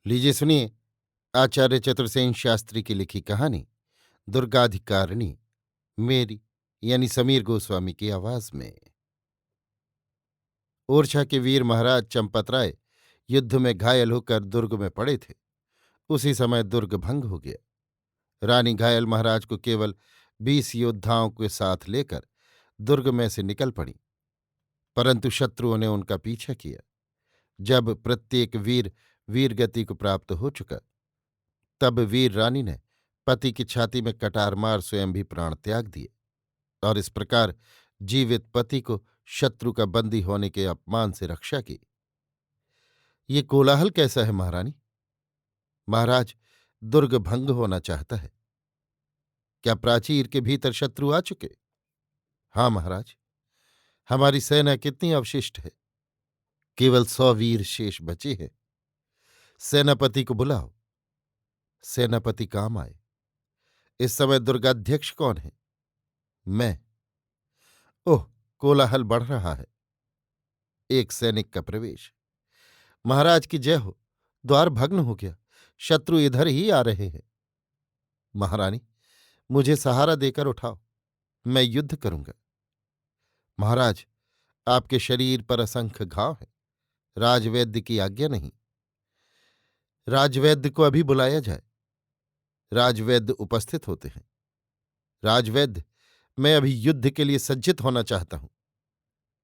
लीजिए सुनिए। आचार्य चतुर्सेन शास्त्री की लिखी कहानी दुर्गाधिकारिणी, मेरी यानी समीर गोस्वामी की आवाज में। ओरछा के वीर महाराज चंपतराय युद्ध में घायल होकर दुर्ग में पड़े थे। उसी समय दुर्ग भंग हो गया। रानी घायल महाराज को केवल 20 योद्धाओं के साथ लेकर दुर्ग में से निकल पड़ी, परंतु शत्रुओं ने उनका पीछा किया। जब प्रत्येक वीर वीरगति को प्राप्त हो चुका, तब वीर रानी ने पति की छाती में कटार मार स्वयं भी प्राण त्याग दिए और इस प्रकार जीवित पति को शत्रु का बंदी होने के अपमान से रक्षा की। ये कोलाहल कैसा है महारानी? महाराज, दुर्ग भंग होना चाहता है। क्या प्राचीर के भीतर शत्रु आ चुके? हाँ महाराज। हमारी सेना कितनी अवशिष्ट है? केवल 100 वीर शेष बचे हैं। सेनापति को बुलाओ। सेनापति काम आए। इस समय दुर्गाध्यक्ष कौन है? मैं। ओह, कोलाहल बढ़ रहा है। एक सैनिक का प्रवेश। महाराज की जय हो। द्वार भग्न हो गया। शत्रु इधर ही आ रहे हैं। महारानी, मुझे सहारा देकर उठाओ, मैं युद्ध करूंगा। महाराज, आपके शरीर पर असंख्य घाव हैं। राजवैद्य की आज्ञा नहीं। राजवैद्य को अभी बुलाया जाए। राजवैद्य उपस्थित होते हैं। राजवैद्य, मैं अभी युद्ध के लिए सज्जित होना चाहता हूं।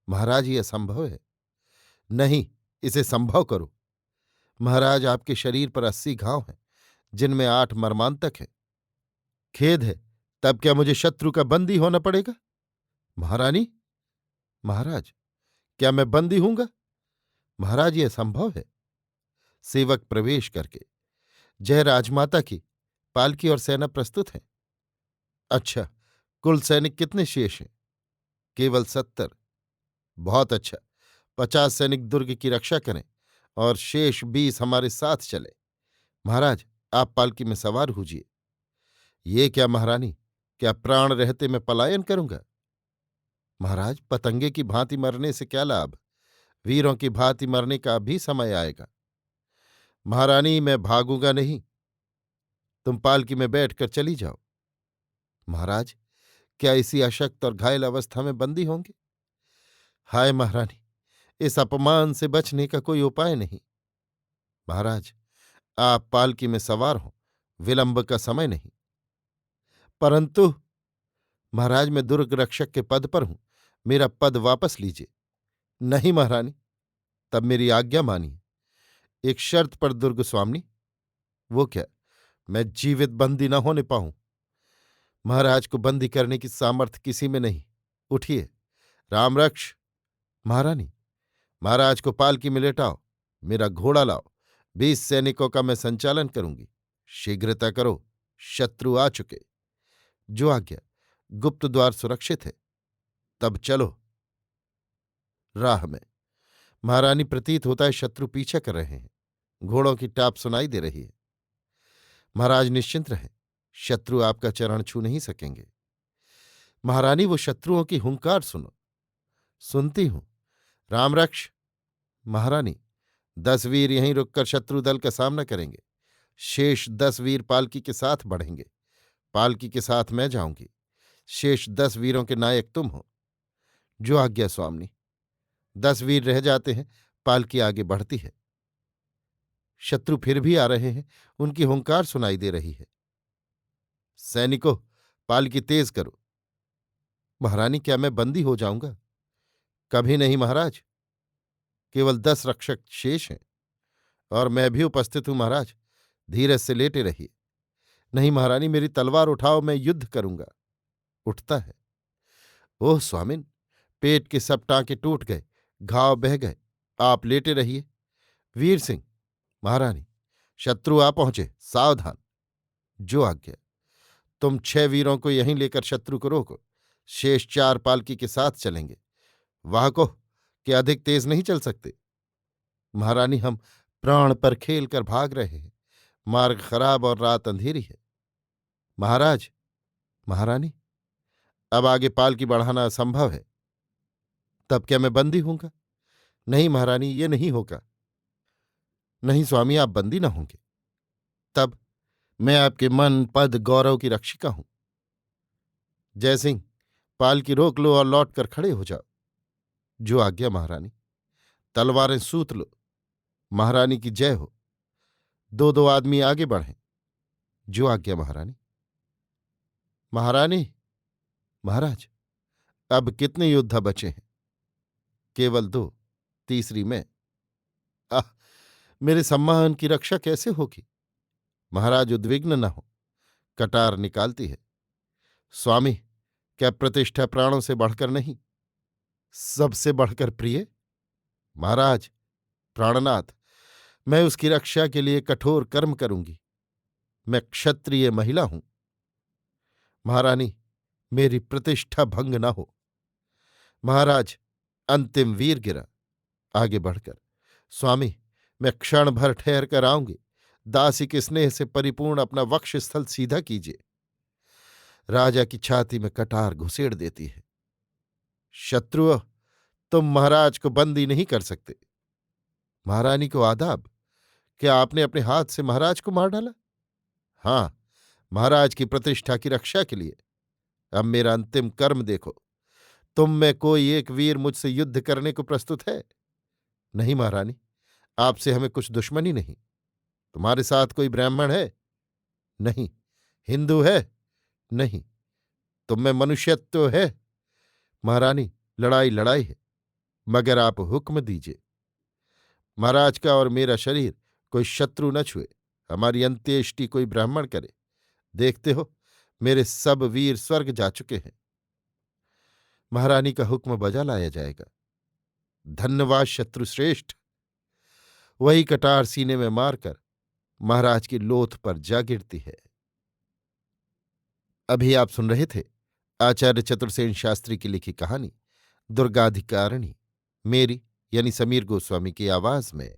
महाराज, ये असंभव है। नहीं, इसे संभव करो। महाराज, आपके शरीर पर 80 घाव हैं, जिनमें 8 मर्मांतक हैं। खेद है, तब क्या मुझे शत्रु का बंदी होना पड़ेगा? महारानी। महाराज, क्या मैं बंदी हूंगा? महाराज, यह संभव है। सेवक प्रवेश करके। जय राजमाता की। पालकी और सेना प्रस्तुत हैं। अच्छा, कुल सैनिक कितने शेष हैं? केवल 70। बहुत अच्छा। 50 सैनिक दुर्ग की रक्षा करें और शेष 20 हमारे साथ चले। महाराज, आप पालकी में सवार होजिए। ये क्या महारानी, क्या प्राण रहते मैं पलायन करूंगा? महाराज, पतंगे की भांति मरने से क्या लाभ? वीरों की भांति मरने का भी समय आएगा। महारानी, मैं भागूंगा नहीं। तुम पालकी में बैठकर चली जाओ। महाराज, क्या इसी अशक्त और घायल अवस्था में बंदी होंगे? हाय महारानी, इस अपमान से बचने का कोई उपाय नहीं। महाराज, आप पालकी में सवार हो, विलंब का समय नहीं। परंतु महाराज, मैं दुर्ग रक्षक के पद पर हूं, मेरा पद वापस लीजिए। नहीं महारानी। तब मेरी आज्ञा मानिए। एक शर्त पर दुर्ग स्वामिनी। वो क्या? मैं जीवित बंदी न होने पाऊं। महाराज को बंदी करने की सामर्थ्य किसी में नहीं। उठिए। राम रक्ष। महारानी, महाराज को पालकी में लेटाओ। मेरा घोड़ा लाओ। 20 सैनिकों का मैं संचालन करूंगी। शीघ्रता करो, शत्रु आ चुके। जो आज्ञा। गुप्त द्वार सुरक्षित है। तब चलो। राह में। महारानी, प्रतीत होता है शत्रु पीछा कर रहे हैं। घोड़ों की टाप सुनाई दे रही है। महाराज निश्चिंत रहें, शत्रु आपका चरण छू नहीं सकेंगे। महारानी, वो शत्रुओं की हुंकार सुनो। सुनती हूं। राम रक्ष। महारानी, 10 वीर यहीं रुककर शत्रु दल का सामना करेंगे। शेष 10 वीर पालकी के साथ बढ़ेंगे। पालकी के साथ मैं जाऊंगी। शेष 10 वीरों के नायक तुम हो। जो आज्ञा स्वामिनी। 10 वीर रह जाते हैं, पालकी आगे बढ़ती है। शत्रु फिर भी आ रहे हैं, उनकी हुंकार सुनाई दे रही है। सैनिकों, पालकी तेज करो। महारानी, क्या मैं बंदी हो जाऊंगा? कभी नहीं महाराज। केवल 10 रक्षक शेष हैं और मैं भी उपस्थित हूं। महाराज, धीरज से लेटे रहिए। नहीं महारानी, मेरी तलवार उठाओ, मैं युद्ध करूंगा। उठता है। ओह स्वामिन, पेट के सब टांके टूट गए, घाव बह गए। आप लेटे रहिए। वीर सिंह। महारानी, शत्रु आ पहुंचे, सावधान। जो आज्ञा। तुम 6 वीरों को यहीं लेकर शत्रु को रोको। शेष 4 पालकी के साथ चलेंगे। वाहको, कि अधिक तेज नहीं चल सकते। महारानी, हम प्राण पर खेल कर भाग रहे हैं। मार्ग खराब और रात अंधेरी है। महाराज। महारानी, अब आगे पालकी बढ़ाना असंभव है। तब क्या मैं बंदी हूंगा? नहीं महारानी, ये नहीं होगा। नहीं स्वामी, आप बंदी न होंगे। तब मैं आपके मन पद गौरव की रक्षिका हूं। जयसिंह, पालकी रोक लो और लौट कर खड़े हो जाओ। जो आज्ञा महारानी। तलवारें सूत लो। महारानी की जय हो। दो दो आदमी आगे बढ़ें। जो आज्ञा महारानी। महारानी। महाराज, अब कितने योद्धा बचे हैं? केवल दो। तीसरी मैं। आह, मेरे सम्मान की रक्षा कैसे होगी? महाराज उद्विग्न न हो। कटार निकालती है। स्वामी, क्या प्रतिष्ठा प्राणों से बढ़कर नहीं, सबसे बढ़कर प्रिय? महाराज, प्राणनाथ, मैं उसकी रक्षा के लिए कठोर कर्म करूंगी। मैं क्षत्रिय महिला हूं। महारानी, मेरी प्रतिष्ठा भंग न हो। महाराज, अंतिम वीर गिरा। आगे बढ़कर, स्वामी, मैं क्षण भर ठहर कर आऊंगी। दासी के स्नेह से परिपूर्ण अपना वक्षस्थल सीधा कीजिए। राजा की छाती में कटार घुसेड़ देती है। शत्रुओं, तुम महाराज को बंदी नहीं कर सकते। महारानी को आदाब। क्या आपने अपने हाथ से महाराज को मार डाला? हाँ, महाराज की प्रतिष्ठा की रक्षा के लिए। अब मेरा अंतिम कर्म देखो। तुम में कोई एक वीर मुझसे युद्ध करने को प्रस्तुत है? नहीं महारानी, आपसे हमें कुछ दुश्मनी नहीं। तुम्हारे साथ कोई ब्राह्मण है? नहीं। हिंदू है? नहीं। तुम में मनुष्यत्व है? महारानी, लड़ाई लड़ाई है, मगर आप हुक्म दीजिए। महाराज का और मेरा शरीर कोई शत्रु न छुए। हमारी अंत्येष्टि कोई ब्राह्मण करे। देखते हो, मेरे सब वीर स्वर्ग जा चुके हैं। महारानी का हुक्म बजा लाया जाएगा। धन्यवाद शत्रुश्रेष्ठ। वही कटार सीने में मारकर महाराज की लोथ पर जा गिरती है। अभी आप सुन रहे थे आचार्य चतुर्सेन शास्त्री की लिखी कहानी दुर्गाधिकारिणी, मेरी यानी समीर गोस्वामी की आवाज में।